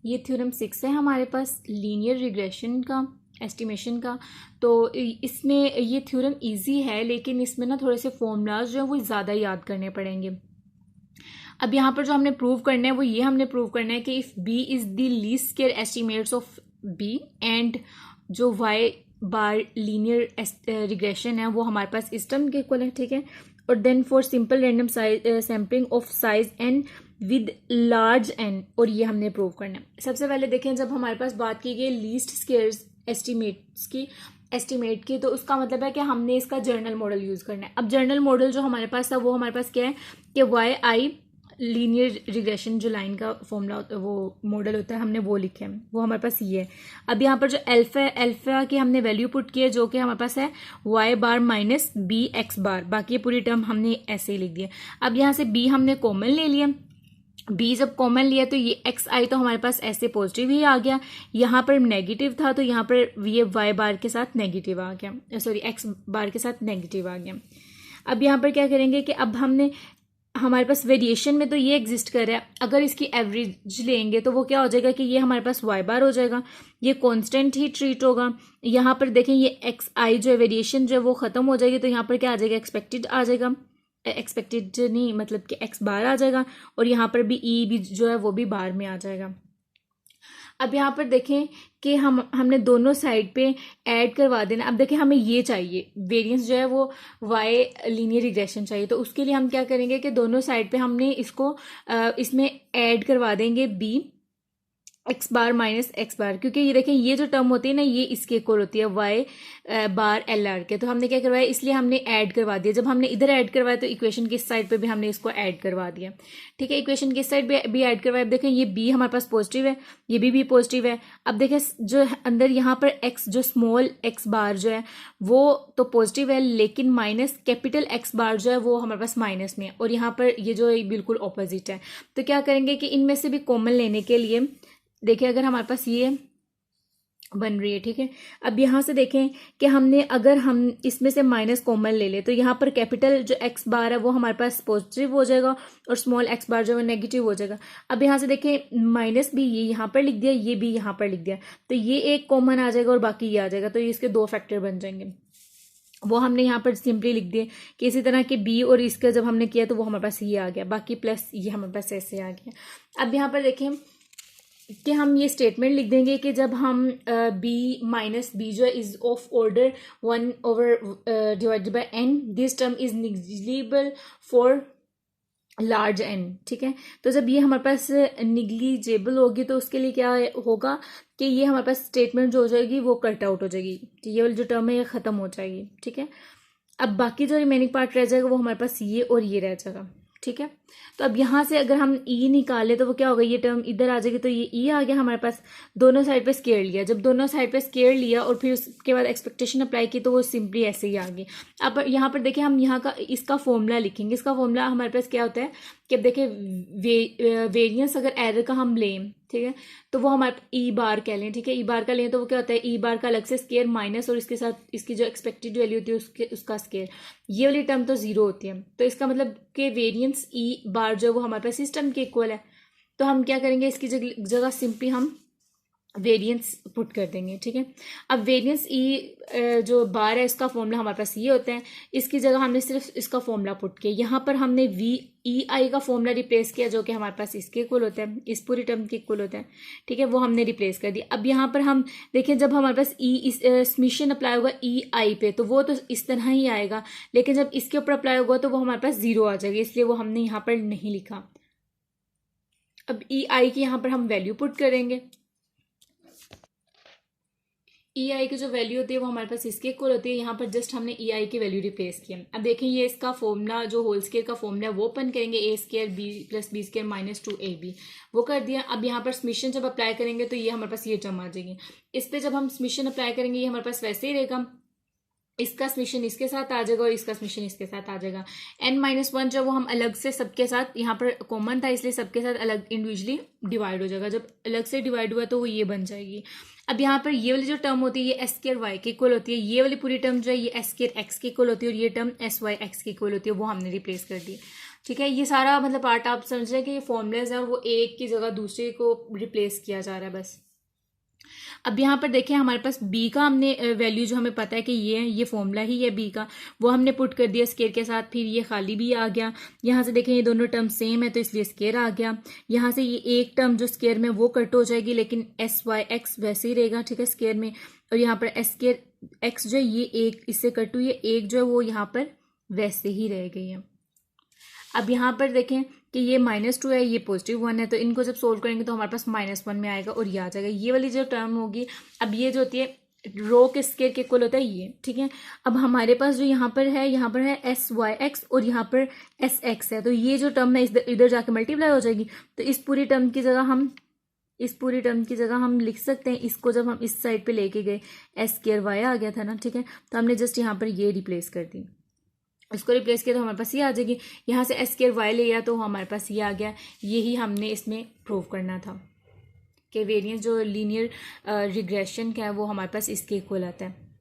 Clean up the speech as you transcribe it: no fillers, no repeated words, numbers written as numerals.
ये थ्योरम 6 है हमारे पास लीनियर रिग्रेशन का, एस्टिमेशन का। तो इसमें ये थ्योरम इजी है, लेकिन इसमें ना थोड़े से फॉर्मूलाज जो है वो ज़्यादा याद करने पड़ेंगे। अब यहाँ पर जो हमने प्रूव करना है वो ये हमने प्रूव करना है कि if B is the least square estimates of B and जो वाई बार लीनियर रिग्रेशन है वो हमारे पास इस टर्म के इक्वल है, ठीक है। और then for simple random sampling of size N with large N, और ये हमने प्रूव करना है। सबसे पहले देखें, जब हमारे पास बात की गई लीस्ट स्क्वायर्स एस्टिमेट की, तो उसका मतलब है कि हमने इसका जर्नल मॉडल यूज़ करना है। अब जर्नल मॉडल जो हमारे पास था वो हमारे पास क्या है कि वाई आई लीनियर रिग्रेशन जो लाइन का फॉर्मूला होता है, वो मॉडल होता है, हमने वो लिखे हैं, वो हमारे पास ये है। अब यहाँ पर जो अल्फा की हमने वैल्यू पुट की है जो कि हमारे पास है वाई बार माइनस बी एक्स बार, बाकी ये पूरी टर्म हमने ऐसे ही लिख दिया। अब यहाँ से बी हमने कॉमन ले लिया, बी जब कॉमन लिया तो ये एक्स आई तो हमारे पास ऐसे पॉजिटिव ही आ गया, यहाँ पर नेगेटिव था तो यहाँ पर ये वाई बार के साथ नेगेटिव आ गया, सॉरी एक्स बार के साथ नेगेटिव आ गया। अब यहाँ पर क्या करेंगे कि अब हमने हमारे पास वेरिएशन में तो ये एग्जिस्ट कर रहा है, अगर इसकी एवरेज लेंगे तो वो क्या हो जाएगा कि ये हमारे पास वाई बार हो जाएगा, ये कांस्टेंट ही ट्रीट होगा। यहाँ पर देखें ये एक्स आई जो है वेरिएशन जो है वो ख़त्म हो जाएगी, तो यहाँ पर क्या आ जाएगा, एक्सपेक्टेड आ जाएगा, एक्सपेक्टेड नहीं मतलब कि एक्स बार आ जाएगा, और यहाँ पर भी ई भी जो है वो भी बार में आ जाएगा। अब यहाँ पर देखें कि हमने दोनों साइड पे ऐड करवा देना। अब देखें हमें ये चाहिए वेरिएंस जो है वो वाई लीनियर रिग्रेशन चाहिए, तो उसके लिए हम क्या करेंगे कि दोनों साइड पे हमने इसको इसमें ऐड करवा देंगे बी एक्स बार माइनस एक्स बार, क्योंकि ये देखें ये जो टर्म होती है ना ये इसके इक्वल होती है वाई बार एल आर के, तो हमने क्या करवाया, इसलिए हमने ऐड करवा दिया। जब हमने इधर ऐड करवाया तो इक्वेशन की इस साइड पे भी हमने इसको ऐड करवा दिया, ठीक है। इक्वेशन की इस साइड भी ऐड करवाया। अब देखें ये बी हमारे पास पॉजिटिव है, ये भी पॉजिटिव है। अब देखें जो अंदर यहाँ पर एक्स जो स्मॉल एक्स बार जो है वो तो पॉजिटिव है, लेकिन माइनस कैपिटल एक्स बार जो है वो हमारे पास माइनस में है, और यहाँ पर ये जो है बिल्कुल ऑपोजिट है। तो क्या करेंगे कि इनमें से भी कॉमन लेने के लिए देखिए अगर हमारे पास ये बन रही है, ठीक है। अब यहाँ से देखें कि हमने अगर हम इसमें से माइनस कॉमन ले ले तो यहाँ पर कैपिटल जो एक्स बार है वो हमारे पास पॉजिटिव हो जाएगा और स्मॉल एक्स बार जो है नेगेटिव हो जाएगा। अब यहाँ से देखें माइनस भी ये यहाँ पर लिख दिया, ये भी यहाँ पर लिख दिया, तो ये एक कॉमन आ जाएगा और बाकी ये आ जाएगा, तो ये इसके दो फैक्टर बन जाएंगे। वो हमने यहाँ पर सिंपली लिख दिए कि इसी तरह के बी और इसका जब हमने किया तो वो हमारे पास ये आ गया, बाकी प्लस ये हमारे पास ऐसे आ गया। अब यहाँ पर देखें कि हम ये स्टेटमेंट लिख देंगे कि जब हम बी माइनस बी जो is of order 1 divided by N, this term is negligible for large N, ठीक है। तो जब ये हमारे पास निग्लिजिबल होगी तो उसके लिए क्या होगा कि ये हमारे पास स्टेटमेंट जो हो जाएगी वो कट आउट हो जाएगी, ये वाली जो टर्म है ये खत्म हो जाएगी, ठीक है। अब बाकी जो रिमेनिंग पार्ट रह जाएगा वो हमारे पास ये और ये रह जाएगा, ठीक है। तो अब यहाँ से अगर हम ई निकाले तो वो क्या होगा, ये टर्म इधर आ जाएगी, तो ये ई आ गया हमारे पास। दोनों साइड पे स्केयर लिया, जब दोनों साइड पे स्केयर लिया और फिर उसके बाद एक्सपेक्टेशन अप्लाई की तो वो सिंपली ऐसे ही आ गई। अब यहाँ पर देखिए हम यहाँ का इसका फॉर्मूला लिखेंगे। इसका फॉर्मूला हमारे पास क्या होता है कि अब देखिए वेरिएंस अगर एरर का हम लें, ठीक है, तो वो हमारे ई बार कह लें, ठीक है। ई बार का लें तो वो क्या होता है, ई बार का अलग से स्केयर माइनस और इसके साथ इसकी जो एक्सपेक्टेड वैल्यू होती है उसका स्केयर, ये वाली टर्म तो जीरो होती है। तो इसका मतलब कि वेरिएंस ई बार जो है वो हमारे पास सिस्टम के इक्वल है। तो हम क्या करेंगे, इसकी जगह सिंपली हम वेरिएंस पुट कर देंगे, ठीक है। अब वेरिएंस ई जो बार है इसका फॉर्मूला हमारे पास ये होता है, इसकी जगह हमने सिर्फ इसका फॉर्मूला पुट किया। यहाँ पर हमने वी ई आई का फॉर्मूला रिप्लेस किया जो कि हमारे पास इसके इक्वल होता है, इस पूरी टर्म के इक्वल होता है, ठीक है, वो हमने रिप्लेस कर दिया। अब यहाँ पर हम देखें जब हमारे पास समेशन अप्लाई होगा ई आई पे तो वो तो इस तरह ही आएगा, लेकिन जब इसके ऊपर अप्लाई होगा तो वो हमारे पास जीरो आ जाएगी, इसलिए वो हमने यहाँ पर नहीं लिखा। अब ई आई की यहाँ पर हम वैल्यू पुट करेंगे। ई आई की जो वैल्यू होती है वो हमारे पास इसके इक्वल होती है, यहाँ पर जस्ट हमने ई आई की वैल्यू रिप्लेस किया। अब देखें ये इसका फॉर्मूला जो होल स्केयर का फॉर्मूला है वो ओपन करेंगे, A square B plus B square minus 2ab, वो कर दिया। अब यहाँ पर समेशन जब अप्लाई करेंगे तो ये हमारे पास ये टर्म आ जाएगी। इस पर जब हम समेशन अप्लाई करेंगे ये हमारे पास वैसे ही रहेगा, इसका समेशन इसके साथ आ जाएगा और इसका समेशन इसके साथ आ जाएगा। n-1 जो वो हम अलग से सबके साथ, यहाँ पर कॉमन था इसलिए सबके साथ अलग इंडिविजुअली डिवाइड हो जाएगा, जब अलग से डिवाइड हुआ तो वो ये बन जाएगी। अब यहाँ पर ये वाली जो टर्म होती है ये एस स्क्वायर वाई के इक्वल होती है, ये वाली पूरी टर्म जो है ये एस स्क्वायर एक्स के इक्वल होती है और ये टर्म एस वाई एक्स के इक्वल होती है, वो हमने रिप्लेस कर दी। ठीक है, ये सारा मतलब पार्ट आप समझ रहे हैं कि ये फॉर्मूलाज हैं और वो एक की जगह दूसरे को रिप्लेस किया जा रहा है बस। अब यहाँ पर देखें हमारे पास b का हमने वैल्यू जो हमें पता है कि ये है, ये फॉर्मूला ही है b का, वो हमने पुट कर दिया स्केयर के साथ, फिर ये खाली भी आ गया। यहाँ से देखें ये दोनों टर्म सेम है तो इसलिए स्केयर आ गया। यहाँ से ये एक टर्म जो स्केयर में वो कट हो जाएगी, लेकिन एस वाई एक्स वैसे ही रहेगा, ठीक है, स्केयर में। और यहाँ पर एस स्केयर एक्स जो है ये एक इससे कट हुई है, एक जो है वो यहाँ पर वैसे ही रह गई है। अब यहाँ पर देखें कि ये -2 है, ये +1 है, तो इनको जब सोल्व करेंगे तो हमारे पास -1 में आएगा और ये आ जाएगा। ये वाली जो टर्म होगी, अब ये जो होती है रो के स्केयर के इक्वल होता है ये, ठीक है। अब हमारे पास जो यहाँ पर है एस वाई एक्स और यहाँ पर एस एक्स है, तो ये जो टर्म है इधर जाके मल्टीप्लाई हो जाएगी। तो इस पूरी टर्म की जगह हम लिख सकते हैं इसको, जब हम इस साइड पे लेके गए एस स्केयर वाई आ गया था ना, ठीक है, तो हमने जस्ट यहाँ पर ये रिप्लेस कर दी, इसको रिप्लेस किया तो हमारे पास ये आ जाएगी। यहाँ से एस स्केयर वाई लिया तो हमारे पास ये आ गया। यही हमने इसमें प्रूव करना था कि वेरिएंस जो लीनियर रिग्रेशन का है वो हमारे पास इसके इक्वल आता है।